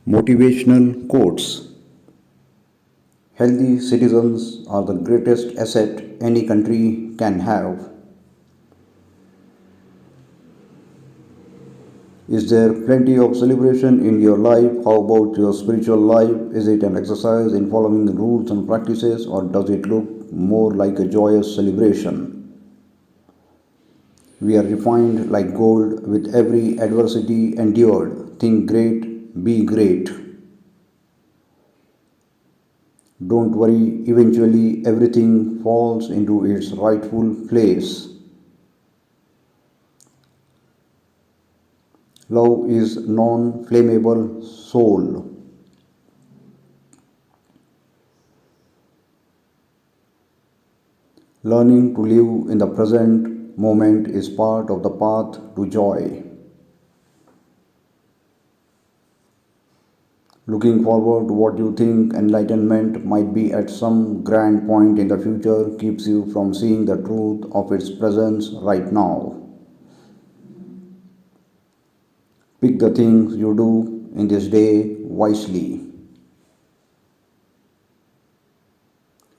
Motivational quotes. Healthy citizens are the greatest asset any country can have. Is there plenty of celebration in your life? How about your spiritual life? Is it an exercise in following rules and practices, or does it look more like a joyous celebration? We are refined like gold with every adversity endured. Think great, be great. Don't worry, eventually everything falls into its rightful place. Love is non flammable soul. Learning to live in the present moment is part of the path to joy. Looking forward to what you think enlightenment might be at some grand point in the future keeps you from seeing the truth of its presence right now. Pick the things you do in this day wisely.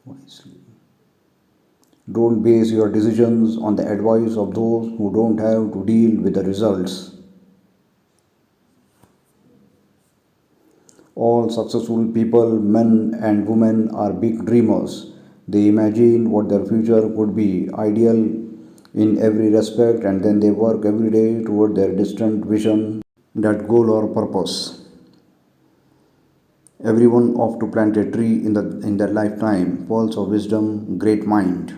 Wisely. Don't base your decisions on the advice of those who don't have to deal with the results. All successful people, men and women, are big dreamers. They imagine what their future could be, ideal in every respect, and then they work every day toward their distant vision, that goal or purpose. Everyone off to plant a tree in their lifetime, pearls of wisdom, great mind.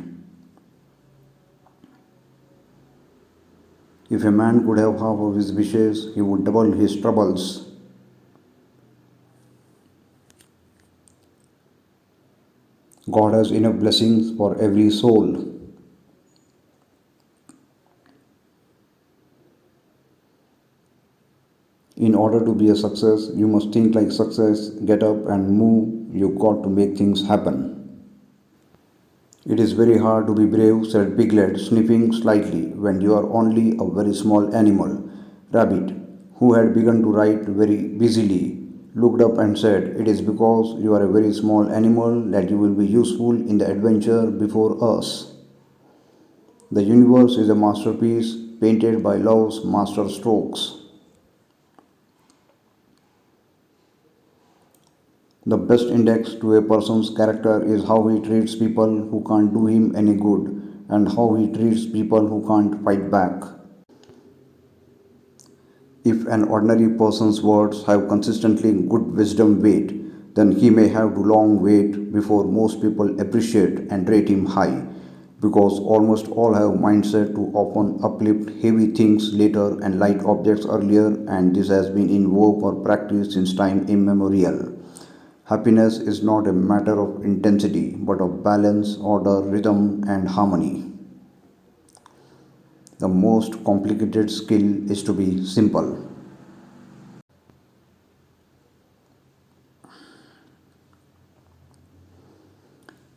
If a man could have half of his wishes, he would double his troubles. God has enough blessings for every soul. In order to be a success, you must think like success, get up and move. You got to make things happen. It is very hard to be brave, said Piglet, sniffing slightly, when you are only a very small animal. Rabbit, who had begun to write very busily, looked up and said, "It is because you are a very small animal that you will be useful in the adventure before us. The universe is a masterpiece painted by love's master strokes. The best index to a person's character is how he treats people who can't do him any good and how he treats people who can't fight back. If an ordinary person's words have consistently good wisdom weight, then he may have to long wait before most people appreciate and rate him high, because almost all have mindset to often uplift heavy things later and light objects earlier, and this has been in vogue or practiced since time immemorial. Happiness is not a matter of intensity, but of balance, order, rhythm, and harmony. The most complicated skill is to be simple.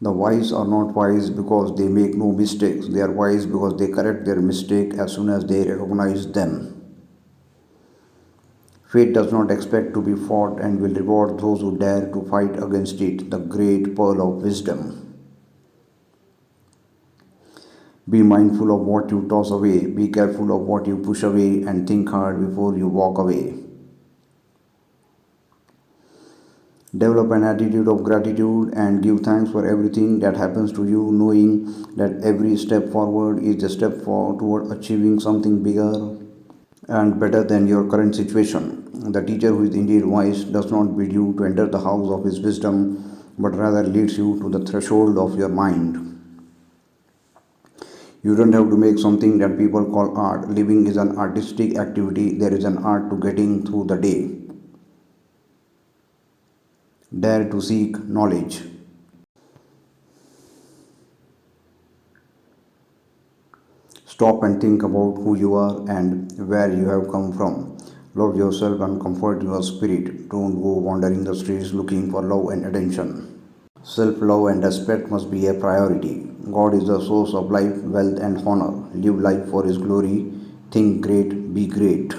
The wise are not wise because they make no mistakes. They are wise because they correct their mistake as soon as they recognize them. Fate does not expect to be fought and will reward those who dare to fight against it, the great pearl of wisdom. Be mindful of what you toss away, be careful of what you push away, and think hard before you walk away. Develop an attitude of gratitude and give thanks for everything that happens to you, knowing that every step forward is a step toward achieving something bigger and better than your current situation. The teacher who is indeed wise does not bid you to enter the house of his wisdom, but rather leads you to the threshold of your mind. You don't have to make something that people call art. Living is an artistic activity. There is an art to getting through the day. Dare to seek knowledge. Stop and think about who you are and where you have come from. Love yourself and comfort your spirit. Don't go wandering the streets looking for love and attention. Self love and respect must be a priority. God is the source of life, wealth, and honor. Live life for His glory. Think great, be great.